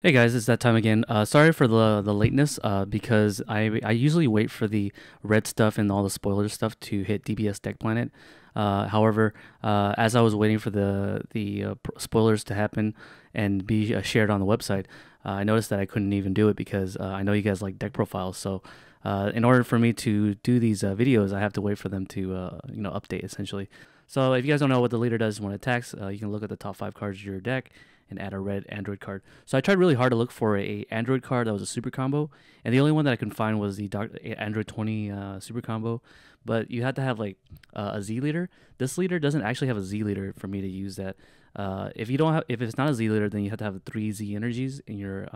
Hey guys, it's that time again. Sorry for the lateness. Because I usually wait for the red stuff and all the spoiler stuff to hit DBS Deck Planet. However, as I was waiting for the spoilers to happen and be shared on the website, I noticed that I couldn't even do it because I know you guys like deck profiles. So, in order for me to do these videos, I have to wait for them to update essentially. So if you guys don't know what the leader does when it attacks, you can look at the top 5 cards of your deck and add a red Android card. So I tried really hard to look for a Android card that was a super combo, and the only one that I could find was the Android 20 super combo. But you had to have like a Z leader. This leader doesn't actually have a Z leader for me to use that. If it's not a Z leader, then you have to have 3 Z energies in your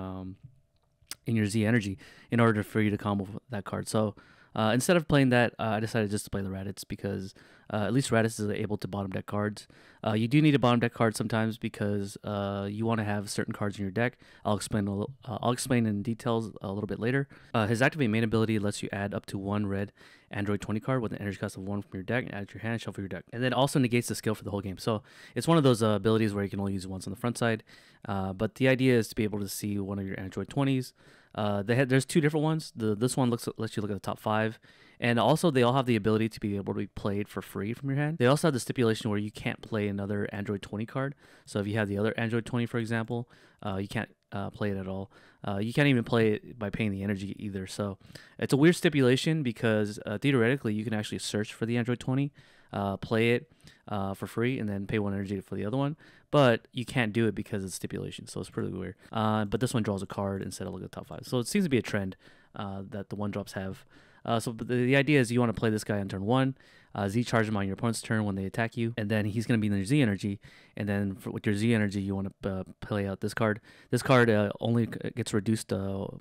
Z energy in order for you to combo that card. So instead of playing that, I decided just to play the Raditz because at least Raditz is able to bottom deck cards. You do need a bottom deck card sometimes because you want to have certain cards in your deck. I'll explain in details a little bit later. His activate main ability lets you add up to 1 red Android 20 card with an energy cost of 1 from your deck and add it to your hand, shuffle your deck. And then also negates the skill for the whole game. So it's one of those abilities where you can only use it once on the front side. But the idea is to be able to see one of your Android 20s. There's 2 different ones. This one lets you look at the top 5, and also they all have the ability to be able to be played for free from your hand. They also have the stipulation where you can't play another Android 20 card. So if you have the other Android 20, for example, you can't play it at all. You can't even play it by paying the energy either. So it's a weird stipulation because theoretically you can actually search for the Android 20, play it for free, and then pay 1 energy for the other one. But you can't do it because of stipulation, so it's pretty weird. But this one draws a card instead of looking at the top 5. So it seems to be a trend that the 1-drops have. So the idea is you want to play this guy on turn 1, Z charge him on your opponent's turn when they attack you, and then he's going to be in their Z energy, and then with your Z energy you want to play out this card. This card only gets reduced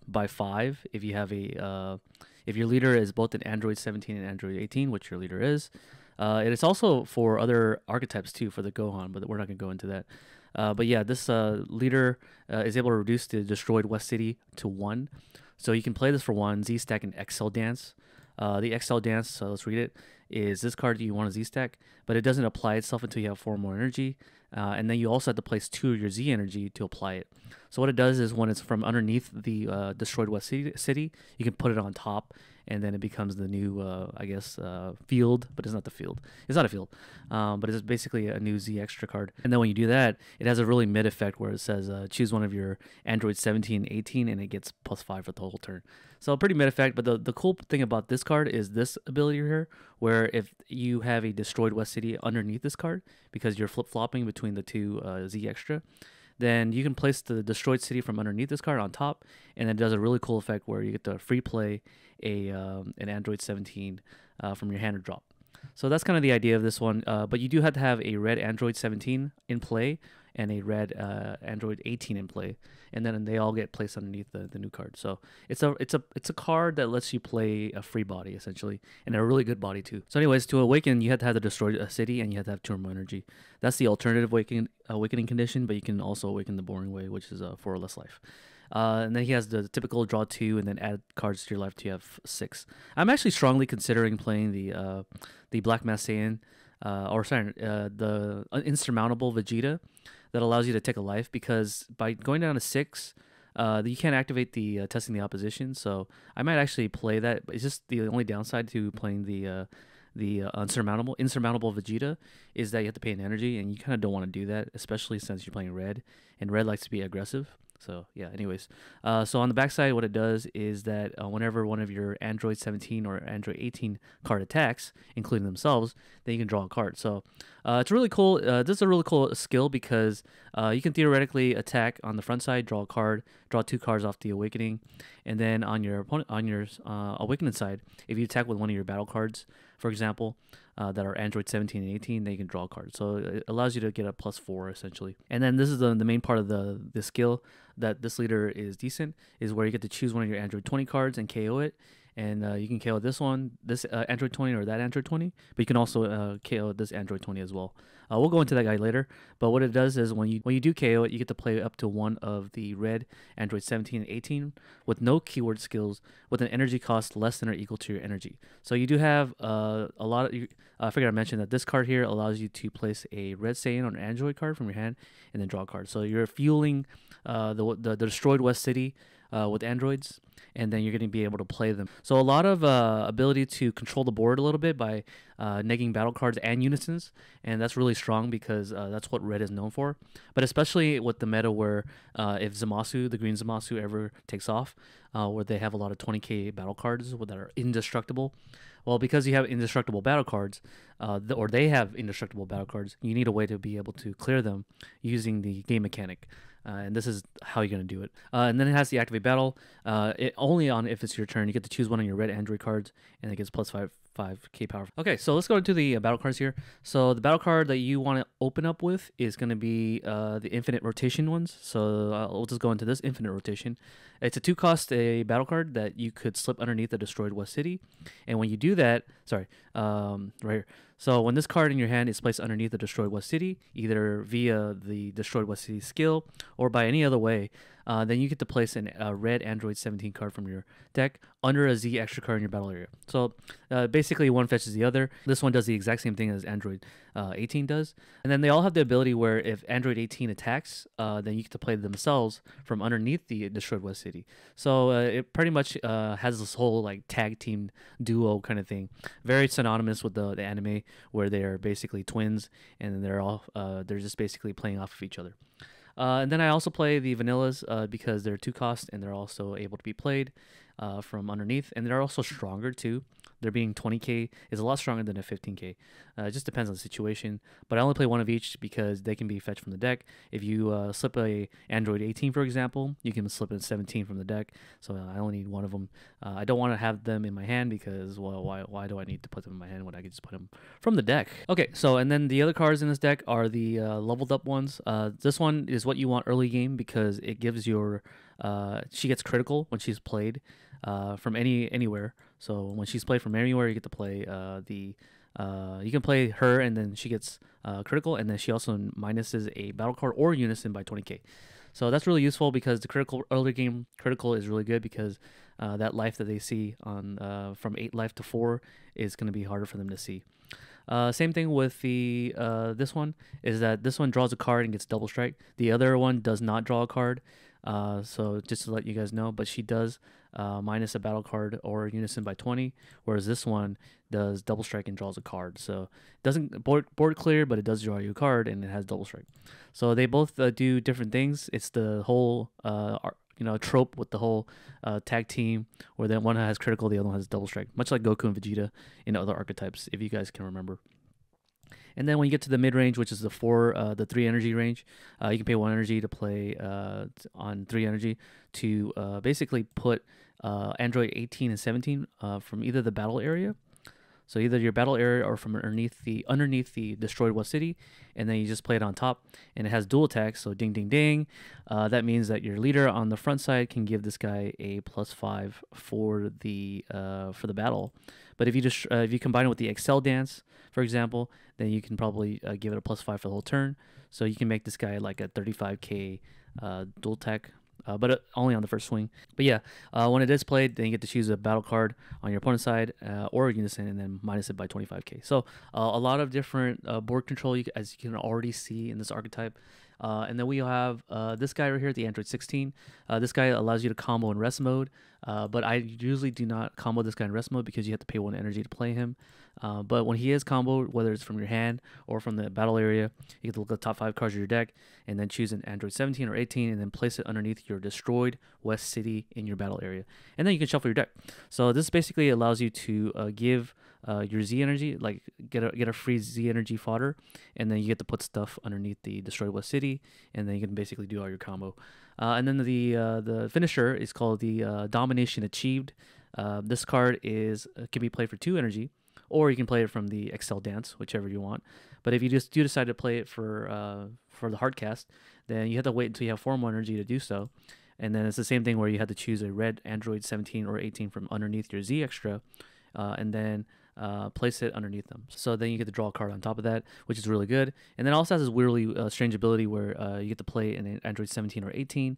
by 5 if you have if your leader is both an Android 17 and Android 18, which your leader is. It is also for other archetypes too, for the Gohan, but we're not going to go into that. But yeah, this leader is able to reduce the destroyed West City to 1. So you can play this for 1, Z-Stack and XL Dance. The XL Dance, so let's read it, is this card you want to Z-Stack, but it doesn't apply itself until you have 4 more energy. And then you also have to place 2 of your Z energy to apply it. So what it does is when it's from underneath the destroyed West City, you can put it on top, and then it becomes the new, field, but it's not the field. It's not a field, but it's basically a new Z extra card. And then when you do that, it has a really mid effect where it says choose one of your Android 17, 18, and it gets +5 for the whole turn. So pretty mid effect, but the cool thing about this card is this ability here, where if you have a destroyed West City underneath this card, because you're flip-flopping between the 2 Z extra, then you can place the destroyed city from underneath this card on top, and it does a really cool effect where you get to free play an Android 17 from your hand or drop. So that's kind of the idea of this one, but you do have to have a red Android 17 in play and a red Android 18 in play, and then they all get placed underneath the new card. So it's a card that lets you play a free body essentially, and a really good body too. So anyways, to awaken, you have to have the destroyed city, and you have to have 2 or more energy. That's the alternative awakening condition, but you can also awaken the boring way, which is 4 or less life. And then he has the typical draw 2 and then add cards to your life to have 6. I'm actually strongly considering playing the Black Mass Saiyan, the Insurmountable Vegeta that allows you to take a life, because by going down to 6, you can't activate the testing the opposition. So I might actually play that. But it's just the only downside to playing the insurmountable Vegeta is that you have to pay an energy, and you kind of don't want to do that, especially since you're playing red, and red likes to be aggressive. So yeah, anyways, so on the backside, what it does is that whenever one of your Android 17 or Android 18 card attacks, including themselves, then you can draw a card. So it's really cool. This is a really cool skill because you can theoretically attack on the front side, draw a card, draw 2 cards off the awakening, and then on your opponent, on your awakening side, if you attack with one of your battle cards, for example, that are Android 17 and 18, then you can draw a card. So it allows you to get a +4 essentially. And then this is the main part of the skill that this leader is decent, is where you get to choose one of your Android 20 cards and KO it. and you can KO this one, this Android 20 or that Android 20, but you can also KO this Android 20 as well. We'll go into that guy later, but what it does is when you do KO it, you get to play up to one of the red Android 17 and 18 with no keyword skills with an energy cost less than or equal to your energy. So you do have a lot of. I figured I mentioned that this card here allows you to place a red Saiyan on an Android card from your hand and then draw a card. So you're fueling the destroyed West City with androids, and then you're going to be able to play them. So a lot of ability to control the board a little bit by negging battle cards and unisons, and that's really strong because that's what red is known for. But especially with the meta where if Zamasu, the green Zamasu, ever takes off, where they have a lot of 20k battle cards that are indestructible. Well, because you have indestructible battle cards, or they have indestructible battle cards, you need a way to be able to clear them using the game mechanic. And this is how you're going to do it. And then it has the activate battle. It only on if it's your turn. You get to choose one of your red Android cards, and it gets plus 5k power. Okay, so let's go into the battle cards here. So the battle card that you want to open up with is going to be the infinite rotation ones. So we'll just go into this infinite rotation. It's a 2-cost a battle card that you could slip underneath the destroyed West City. And when you do that, right here. So when this card in your hand is placed underneath the destroyed West City, either via the destroyed West City skill or by any other way, then you get to place a red Android 17 card from your deck under a Z extra card in your battle area. So basically one fetches the other. This one does the exact same thing as Android 18 does. And then they all have the ability where if Android 18 attacks, then you get to play themselves from underneath the destroyed West City. So it pretty much has this whole like tag team duo kind of thing. Very synonymous with the anime where they are basically twins and they're just basically playing off of each other. And then I also play the vanillas because they're 2-cost and they're also able to be played from underneath, and they're also stronger too. They're being 20k is a lot stronger than a 15k. It just depends on the situation, but I only play one of each because they can be fetched from the deck. If you slip a Android 18, for example, you can slip a 17 from the deck, so I only need one of them. I don't want to have them in my hand because, well, why do I need to put them in my hand when I can just put them from the deck? Okay, so and then the other cards in this deck are the leveled up ones. This one is what you want early game because it gives your she gets critical when she's played from anywhere. So when she's played from anywhere, you get to play you can play her, and then she gets critical, and then she also minuses a battle card or unison by 20k. So that's really useful because the critical early game critical is really good because that life that they see on from 8 life to 4 is going to be harder for them to see. Same thing with the this one is that this one draws a card and gets double strike. The other one does not draw a card. So just to let you guys know, but she does minus a battle card or unison by 20, whereas this one does double strike and draws a card. So it doesn't board clear, but it does draw you a card and it has double strike. So they both do different things. It's the whole trope with the whole tag team where the one has critical, the other one has double strike, much like Goku and Vegeta in other archetypes, if you guys can remember. And then when you get to the mid range, which is the 3 energy range, you can pay 1 energy to play on 3 energy to basically put Android 18 and 17 from either the battle area. So either your battle area or from underneath the destroyed West City, and then you just play it on top, and it has dual attacks. So ding ding ding, that means that your leader on the front side can give this guy a +5 for the battle. But if you combine it with the Excel dance, for example, then you can probably give it a +5 for the whole turn. So you can make this guy like a 35k dual attack. But only on the first swing. But yeah, when it is played, then you get to choose a battle card on your opponent's side or a unison, and then minus it by 25k. So a lot of different board control, as you can already see in this archetype. And then we have this guy right here, the Android 16. This guy allows you to combo in rest mode, but I usually do not combo this guy in rest mode because you have to pay 1 energy to play him. But when he is comboed, whether it's from your hand or from the battle area, you get to look at the top 5 cards of your deck and then choose an Android 17 or 18 and then place it underneath your destroyed West City in your battle area. And then you can shuffle your deck. So this basically allows you to give your Z energy, like get a free Z energy fodder, and then you get to put stuff underneath the destroyed West City, and then you can basically do all your combo. And then the finisher is called the Domination Achieved. This card can be played for 2 energy, or you can play it from the Excel dance, whichever you want. But if you just do decide to play it for the hardcast, then you have to wait until you have 4 more energy to do so. And then it's the same thing where you had to choose a red Android 17 or 18 from underneath your Z Extra, and then place it underneath them. So then you get to draw a card on top of that, which is really good. And then it also has this weirdly strange ability where you get to play an Android 17 or 18,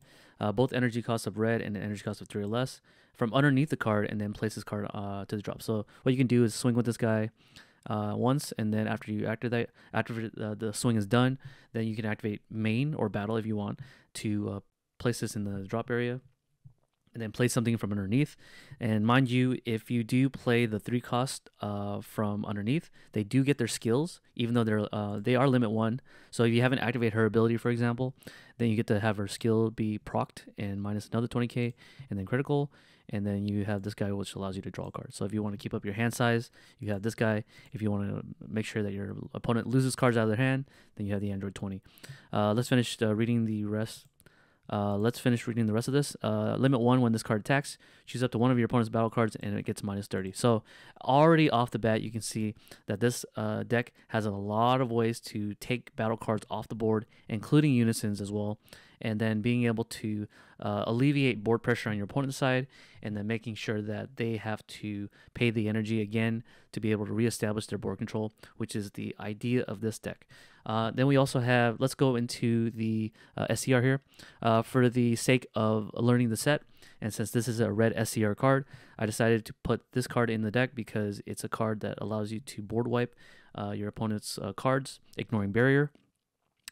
both energy costs of red and an energy cost of 3 or less, from underneath the card, and then place this card to the drop. So what you can do is swing with this guy once, and then after you activate after the swing is done, then you can activate main or battle if you want to place this in the drop area, and then play something from underneath. And mind you, if you do play the 3 cost from underneath, they do get their skills, even though they are limit 1. So if you haven't activated her ability, for example, then you get to have her skill be procced and minus another 20k, and then critical. And then you have this guy, which allows you to draw a card. So if you want to keep up your hand size, you have this guy. If you want to make sure that your opponent loses cards out of their hand, then you have the Android 20. Let's finish reading the rest. Let's finish reading the rest of this. Limit 1, when this card attacks, choose up to one of your opponent's battle cards and it gets minus 30. So already off the bat, you can see that this deck has a lot of ways to take battle cards off the board, including unisons as well. And then being able to alleviate board pressure on your opponent's side, and then making sure that they have to pay the energy again to be able to reestablish their board control, which is the idea of this deck. Then we also have, let's go into the SCR here. For the sake of learning the set, and since this is a red SCR card, I decided to put this card in the deck because it's a card that allows you to board wipe your opponent's cards, ignoring barrier.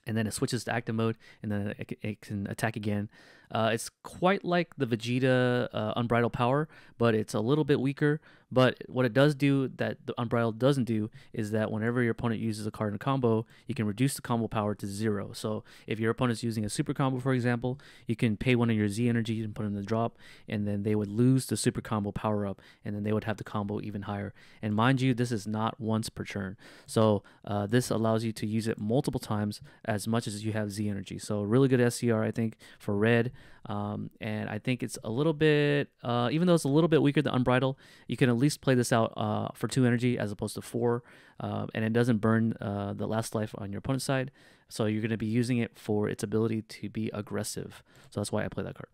And then it switches to active mode, and then it can attack again. It's quite like the Vegeta Unbridled Power, but it's a little bit weaker. But what it does do that the Unbridled doesn't do is that whenever your opponent uses a card in a combo, you can reduce the combo power to 0. So if your opponent's using a super combo, for example, you can pay one of your Z energy and put it in the drop, and then they would lose the super combo power up, and then they would have the combo even higher. And mind you, this is not once per turn. So this allows you to use it multiple times as much as you have Z energy. So really good SCR, I think, for red. And I think it's a little bit, even though it's a little bit weaker than Unbridled, you can at least play this out for 2 energy as opposed to 4, and it doesn't burn the last life on your opponent's side. So you're going to be using it for its ability to be aggressive. So that's why I play that card.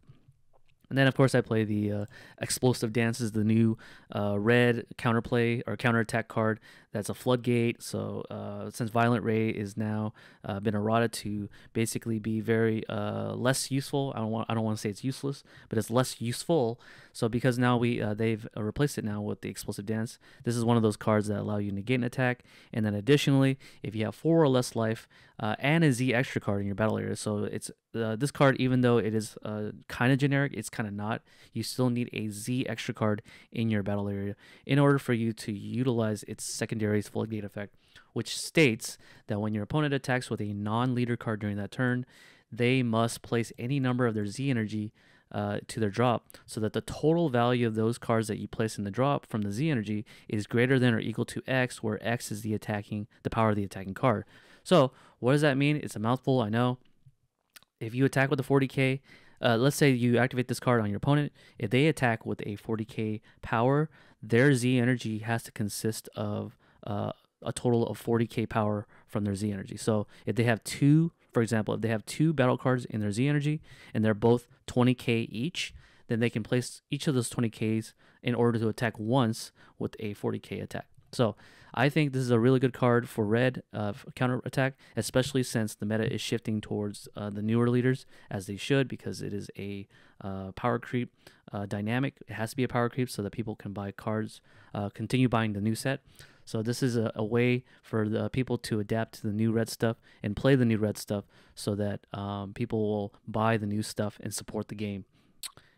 And then, of course, I play the Explosive Dances, the new red counterplay or counterattack card. That's a floodgate. So since Violent Ray is now been errata to basically be very less useful, I don't want to say it's useless, but it's less useful. So because now they've replaced it now with the Explosive Dance, this is one of those cards that allow you to negate an attack. And then additionally, if you have 4 or less life and a Z extra card in your battle area, so it's this card, even though it is kind of generic, it's kind of not. You still need a Z extra card in your battle area in order for you to utilize its secondary's floodgate effect, which states that when your opponent attacks with a non-leader card during that turn, they must place any number of their Z energy to their drop, so that the total value of those cards that you place in the drop from the Z energy is greater than or equal to X, where X is the power of the attacking card. So what does that mean? It's a mouthful, I know. If you attack with a 40k, let's say you activate this card on your opponent. If they attack with a 40k power, their Z energy has to consist of a total of 40k power from their Z energy. So if they have 2, for example, if they have 2 battle cards in their Z energy and they're both 20k each, then they can place each of those 20ks in order to attack once with a 40k attack. So I think this is a really good card for red counter attack, especially since the meta is shifting towards the newer leaders, as they should, because it is a power creep dynamic. It has to be a power creep so that people can buy cards, continue buying the new set. So this is a way for the people to adapt to the new red stuff and play the new red stuff, so that people will buy the new stuff and support the game.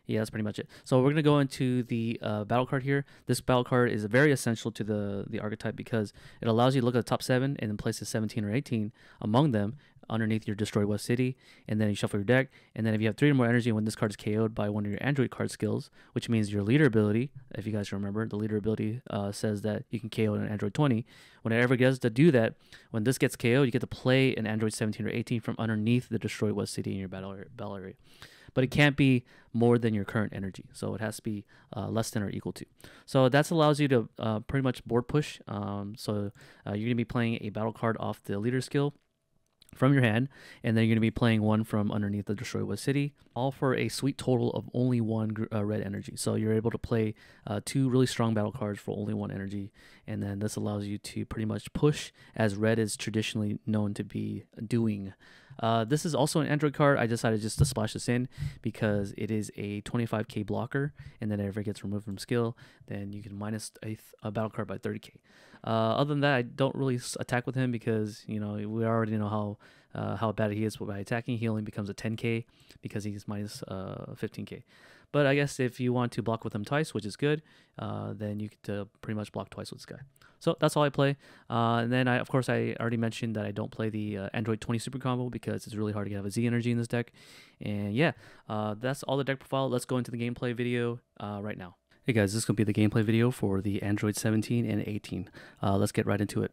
Yeah, that's pretty much it. So we're going to go into the battle card here. This battle card is very essential to the archetype because it allows you to look at the top 7 and then place a 17 or 18 among them underneath your Destroy West City, and then you shuffle your deck, and then if you have 3 or more energy when this card is KO'd by one of your Android card skills, which means your leader ability, if you guys remember, the leader ability says that you can KO an Android 20. When it ever gets to do that, when this gets KO'd, you get to play an Android 17 or 18 from underneath the Destroy West City in your battle area. But it can't be more than your current energy, so it has to be less than or equal to. So that allows you to pretty much board push. So you're going to be playing a battle card off the leader skill. from your hand, and then you're going to be playing one from underneath the Destroy West City, all for a sweet total of only one red energy. So you're able to play two really strong battle cards for only one energy, and then this allows you to pretty much push as red is traditionally known to be doing. This is also an Android card. I decided just to splash this in because it is a 25k blocker, and then if it gets removed from skill, then you can minus a battle card by 30k. Other than that, I don't really attack with him because, you know, we already know how bad he is by attacking. He only becomes a 10k because he's minus 15k. But I guess if you want to block with him twice, which is good, then you could pretty much block twice with this guy. So that's all I play. And then, of course, I already mentioned that I don't play the Android 20 Super Combo because it's really hard to get a Z energy in this deck. And yeah, that's all the deck profile. Let's go into the gameplay video right now. Hey guys, this is going to be the gameplay video for the Android 17 and 18. Let's get right into it.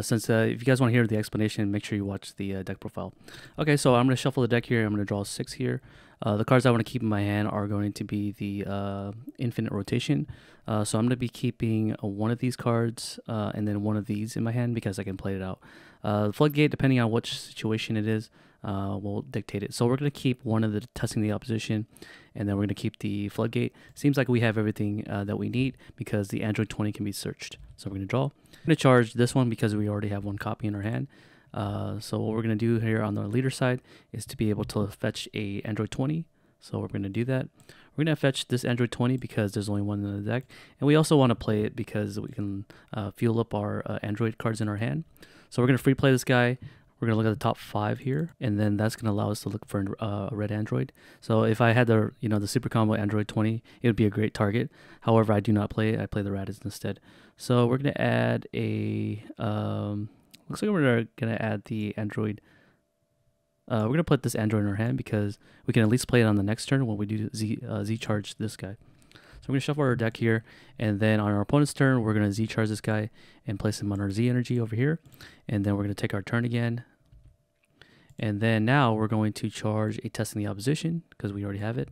Since if you guys want to hear the explanation, make sure you watch the deck profile. Okay, so I'm going to shuffle the deck here. I'm going to draw 6 here. The cards I want to keep in my hand are going to be the Infinite Rotation. So I'm going to be keeping one of these cards and then one of these in my hand because I can play it out. The Floodgate, depending on which situation it is, will dictate it. So we're going to keep one of the Testing the Opposition, and then we're going to keep the Floodgate. Seems like we have everything that we need because the Android 20 can be searched. So we're going to draw. I'm going to charge this one because we already have one copy in our hand. So what we're going to do here on the leader side is to be able to fetch a Android 20. So we're going to do that. We're going to fetch this Android 20 because there's only one in the deck. And we also want to play it because we can fuel up our Android cards in our hand. So we're going to free play this guy. We're going to look at the top 5 here, and then that's going to allow us to look for a red Android. So if I had the Super Combo Android 20, it would be a great target. However, I do not play it. I play the Raditz instead. So we're going to add a looks like we're going to add the Android. We're going to put this Android in our hand because we can at least play it on the next turn when we do Z charge this guy. So we're going to shuffle our deck here, and then on our opponent's turn, we're going to Z charge this guy and place him on our Z energy over here. And then we're going to take our turn again. And then now we're going to charge a Testing the Opposition because we already have it.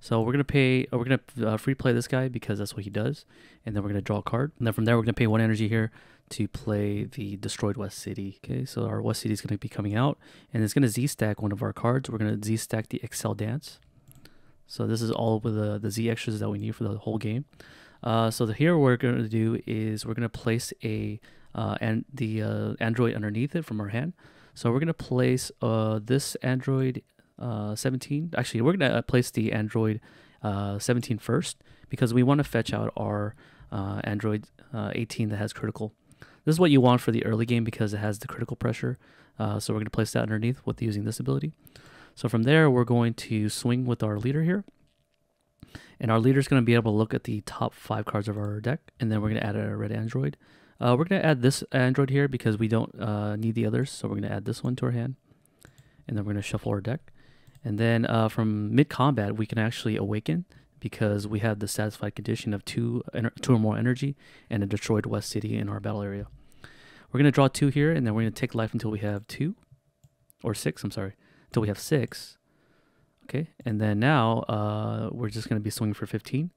So we're going to free play this guy because that's what he does. And then we're going to draw a card. And then from there, we're going to pay 1 energy here to play the Destroyed West City. Okay, so our West City is going to be coming out, and it's going to Z stack one of our cards. We're going to Z stack the Excel Dance. So this is all with the Z extras that we need for the whole game. So here what we're going to do is we're going to place the Android underneath it from our hand. So we're going to place this Android 17. Actually, we're going to place the Android 17 first because we want to fetch out our Android 18 that has critical. This is what you want for the early game because it has the critical pressure. So we're going to place that underneath with using this ability. So from there, we're going to swing with our leader here. And our leader is going to be able to look at the top 5 cards of our deck. And then we're going to add a red Android. We're going to add this Android here because we don't need the others. So we're going to add this one to our hand. And then we're going to shuffle our deck. And then from mid-combat, we can actually awaken because we have the satisfied condition of 2 or more energy and a destroyed West City in our battle area. We're going to draw 2 here, and then we're going to take life until we have 2. Or 6, I'm sorry. Until we have 6. Okay, and then now we're just going to be swinging for 15.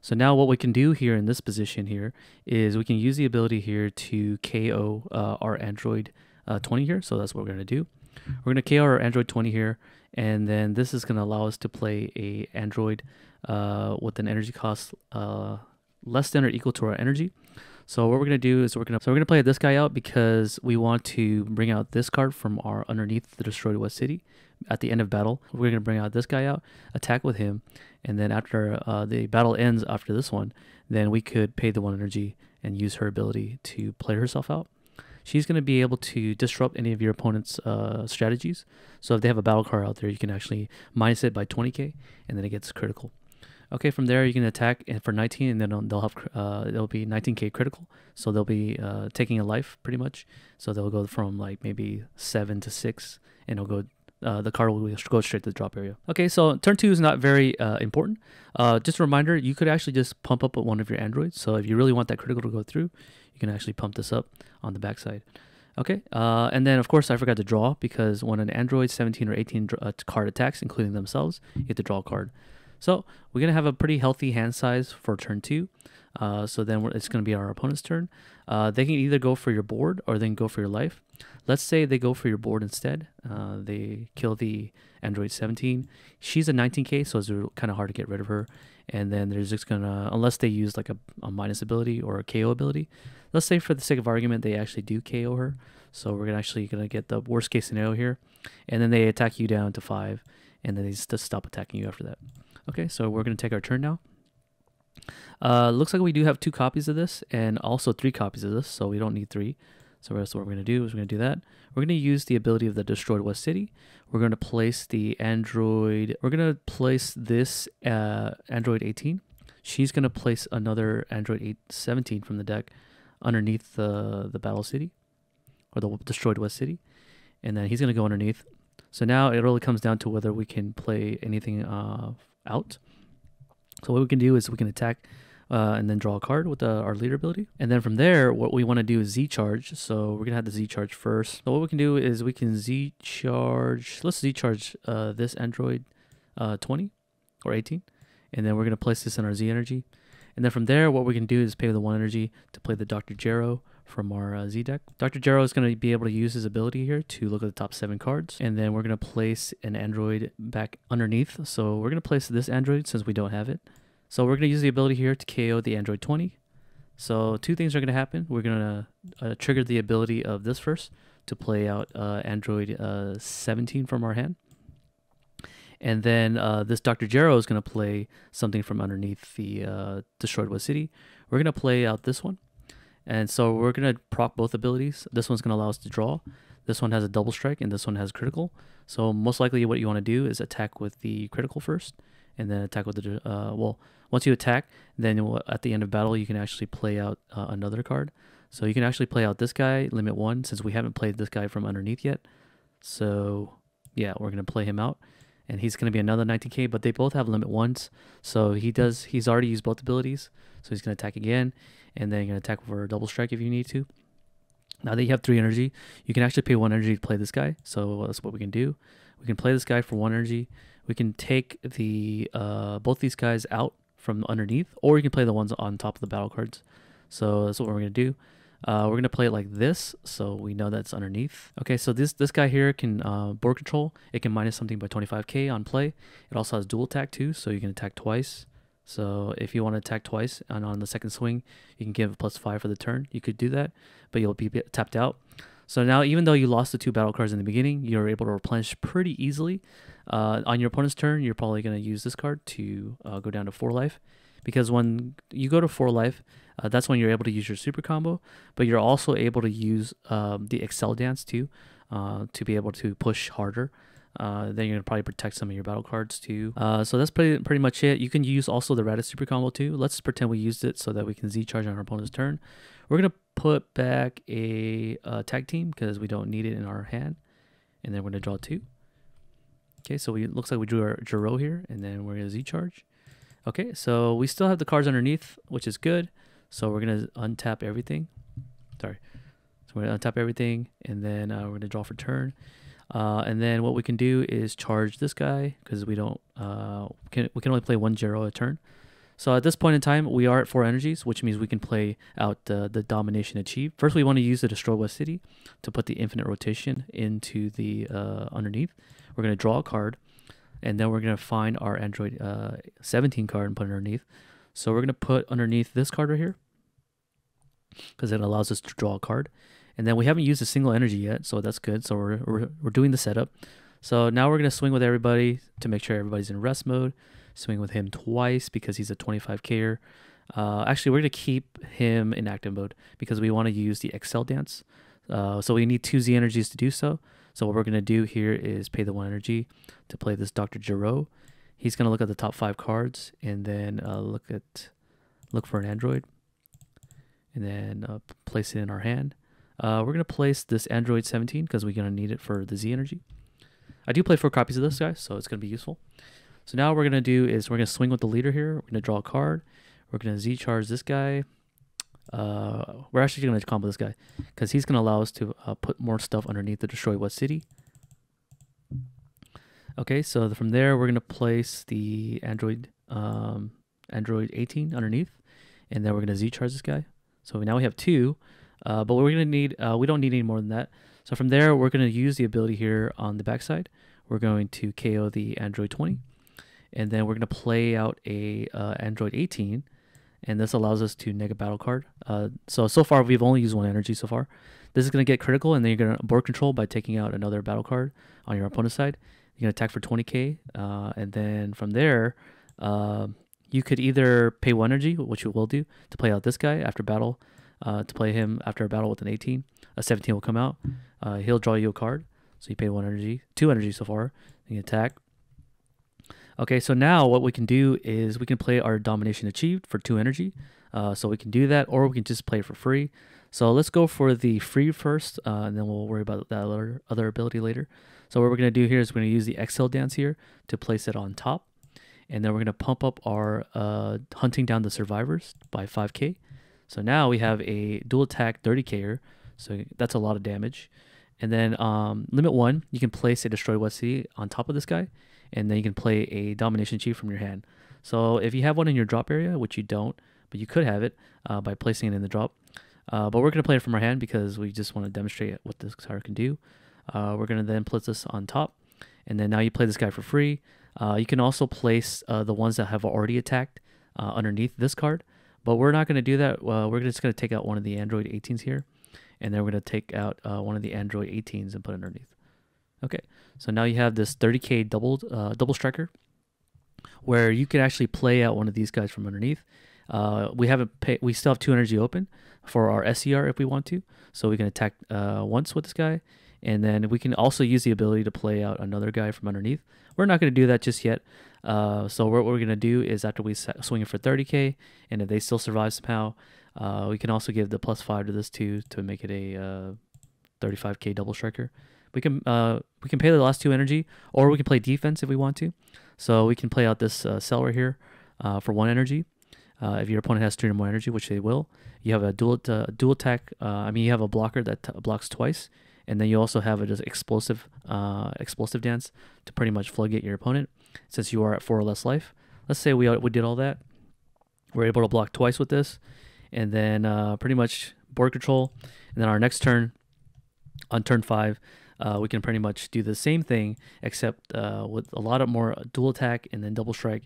So now what we can do here in this position here is we can use the ability here to KO our Android 20 here. So that's what we're going to do. We're going to KO our Android 20 here, and then this is going to allow us to play a Android with an energy cost less than or equal to our energy. So what we're going to do is we're going to play this guy out because we want to bring out this card from our underneath the Destroyed West City at the end of battle. We're going to bring out this guy out, attack with him, and then after the battle ends after this one, then we could pay the 1 energy and use her ability to play herself out. She's going to be able to disrupt any of your opponent's strategies. So if they have a battle card out there, you can actually minus it by 20k, and then it gets critical. Okay, from there you can attack for 19, and then they'll have it'll be 19k critical. So they'll be taking a life pretty much. So they'll go from like maybe 7 to 6, and it'll go. The card will go straight to the drop area. Okay, so turn 2 is not very important. Just a reminder, you could actually just pump up with one of your androids. So if you really want that critical to go through, you can actually pump this up on the backside. Okay, and then of course I forgot to draw because when an Android 17 or 18 card attacks, including themselves, you have to draw a card. So we're going to have a pretty healthy hand size for turn 2. So then it's going to be our opponent's turn. They can either go for your board or they can go for your life. Let's say they go for your board instead. They kill the Android 17. She's a 19k, so it's kind of hard to get rid of her. And then there's just going to, unless they use like a minus ability or a KO ability. Let's say for the sake of argument, they actually do KO her. So we're actually going to get the worst case scenario here. And then they attack you down to 5. And then they just stop attacking you after that. Okay, so we're going to take our turn now. Looks like we do have 2 copies of this and also 3 copies of this, so we don't need 3. So that's what we're going to do is we're going to do that. We're going to use the ability of the Destroyed West City. We're going to place the Android. We're going to place this Android 18. She's going to place another Android 17 from the deck underneath the Battle City or the Destroyed West City. And then he's going to go underneath. So now it really comes down to whether we can play anything out. So what we can do is we can attack and then draw a card with our leader ability. And then from there, what we want to do is Z-charge. So we're going to have the Z-charge first. So what we can do is we can Z-charge. Let's Z-charge this Android 20 or 18. And then we're going to place this in our Z energy. And then from there, what we can do is pay the 1 energy to play the Dr. Gero from our Z deck. Dr. Gero is going to be able to use his ability here to look at the top 7 cards. And then we're going to place an Android back underneath. So we're going to place this Android since we don't have it. So we're going to use the ability here to KO the Android 20. So 2 things are going to happen. We're going to trigger the ability of this first to play out Android 17 from our hand. And then this Dr. Gero is going to play something from underneath the Destroyed West City. We're going to play out this one. And so we're going to proc both abilities. This one's going to allow us to draw. This one has a double strike and this one has critical. So most likely what you want to do is attack with the critical first and then attack with the, well, once you attack, then at the end of battle, you can actually play out another card. So you can actually play out this guy, limit 1, since we haven't played this guy from underneath yet. So yeah, we're going to play him out. And he's going to be another 19k, but they both have limit 1s. So he's already used both abilities. So he's going to attack again. And then you're going to attack for a double strike if you need to. Now that you have 3 energy, you can actually pay 1 energy to play this guy. So that's what we can do. We can play this guy for 1 energy. We can take the both these guys out from underneath, or you can play the ones on top of the battle cards. So that's what we're going to do. We're going to play it like this, so we know that's underneath. Okay, so this guy here can board control. It can minus something by 25k on play. It also has dual attack too, so you can attack twice. So if you want to attack twice and on the second swing, you can give +5 for the turn. You could do that, but you'll be tapped out. So now, even though you lost the 2 battle cards in the beginning, you're able to replenish pretty easily. On your opponent's turn, you're probably going to use this card to go down to 4 life. Because when you go to 4 life, that's when you're able to use your super combo. But you're also able to use the Excel Dance too, to be able to push harder. Then you're going to probably protect some of your battle cards too. So that's pretty much it. You can use also the Raditz super combo too. Let's pretend we used it so that we can Z-charge on our opponent's turn. We're going to put back a tag team because we don't need it in our hand. And then we're going to draw 2. Okay, so it looks like we drew our Gero here, and then we're going to Z-charge. Okay, so we still have the cards underneath, which is good. So we're going to untap everything. Sorry. So we're going to untap everything, and then we're going to draw for turn. And then what we can do is charge this guy, because we don't we can only play 1 Gero a turn. So at this point in time, we are at 4 energies, which means we can play out the domination achieved. First, we want to use the Destroy West City to put the infinite rotation into the underneath. We're going to draw a card, and then we're going to find our Android 17 card and put it underneath. So we're going to put underneath this card right here, because it allows us to draw a card. And then we haven't used a single energy yet, so that's good. So we're doing the setup. So now we're going to swing with everybody to make sure everybody's in rest mode. Swing with him twice because he's a 25K-er. Actually, we're going to keep him in active mode because we want to use the Excel Dance. So we need 2 Z energies to do so. So what we're going to do here is pay the 1 energy to play this Dr. Gero. He's going to look at the top 5 cards and then look for an Android. And then place it in our hand. We're going to place this Android 17 because we're going to need it for the Z energy. I do play 4 copies of this guy, so it's going to be useful. So now what we're going to do is we're going to swing with the leader here. We're going to draw a card. We're going to Z-charge this guy. We're actually going to combo this guy because he's going to allow us to put more stuff underneath the Destroy West City. Okay, so from there we're gonna place the Android 18 underneath, and then we're gonna Z charge this guy. So now we have two, but we're gonna need we don't need any more than that. So from there we're gonna use the ability here on the backside. We're going to KO the Android 20, and then we're gonna play out a Android 18, and this allows us to neg a battle card. So far we've only used one energy so far. This is gonna get critical, and then you're gonna board control by taking out another battle card on your opponent's side. You're gonna attack for 20k, and then from there, you could either pay 1 energy, which you will do, to play out this guy after battle. To play him after a battle with an 18, a 17 will come out. He'll draw you a card, so you pay 1 energy, 2 energy so far. And you attack. Okay, so now what we can do is we can play our domination achieved for 2 energy. So we can do that, or we can just play it for free. So let's go for the free first, and then we'll worry about that other ability later. So what we're going to do here is we're going to use the Exhale dance here to place it on top. And then we're going to pump up our hunting down the survivors by 5k. So now we have a dual attack 30k, so that's a lot of damage. And then limit 1, you can place a Destroy West City on top of this guy, and then you can play a Domination Chief from your hand. So if you have one in your drop area, which you don't, but you could have it by placing it in the drop. But we're going to play it from our hand because we just want to demonstrate what this card can do. We're going to then place this on top, and then now you play this guy for free. You can also place the ones that have already attacked underneath this card, but we're not going to do that. We're just going to take out one of the Android 18s here, and then we're going to take out one of the Android 18s and put it underneath. Okay, so now you have this 30k double striker, where you can actually play out one of these guys from underneath. We still have 2 energy open for our SCR if we want to, so we can attack once with this guy, and then we can also use the ability to play out another guy from underneath. We're not going to do that just yet. So what we're going to do is after we swing it for 30k, and if they still survive somehow, we can also give the +5 to this too to make it a 35k double striker. We can pay the last 2 energy, or we can play defense if we want to. So we can play out this cell right here for 1 energy. If your opponent has 3 or more energy, which they will, you have a dual attack. You have a blocker that blocks twice, and then you also have a just explosive dance to pretty much floodgate your opponent since you are at 4 or less life. Let's say we did all that. We're able to block twice with this, and then pretty much board control. And then our next turn, on turn 5, we can pretty much do the same thing except with a lot of more dual attack and then double strike,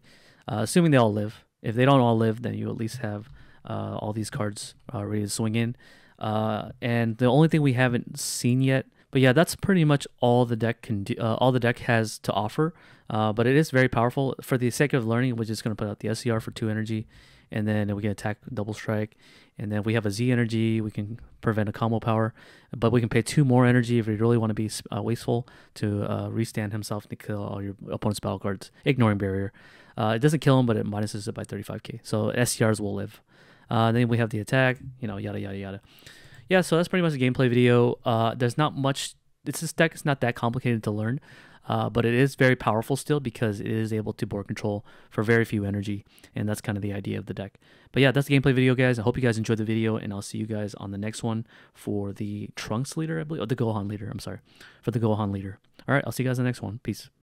assuming they all live. If they don't all live, then you at least have all these cards ready to swing in. And the only thing we haven't seen yet, but yeah, that's pretty much all the deck can do. All the deck has to offer. But it is very powerful. For the sake of learning, we're just going to put out the SCR for 2 energy, and then we can attack double strike. And then we have a Z energy. We can prevent a combo power, but we can pay 2 more energy if we really want to be wasteful to restand himself to kill all your opponent's battle cards, ignoring barrier. It doesn't kill him, but it minuses it by 35k. So SCRs will live. Then we have the attack, yada yada yada. Yeah, so that's pretty much the gameplay video. There's not much. This deck is not that complicated to learn, but it is very powerful still because it is able to board control for very few energy, and that's kind of the idea of the deck. But yeah, that's the gameplay video, guys. I hope you guys enjoyed the video, and I'll see you guys on the next one for the Trunks leader, I believe, or the Gohan leader. I'm sorry, for the Gohan leader. All right, I'll see you guys in the next one. Peace.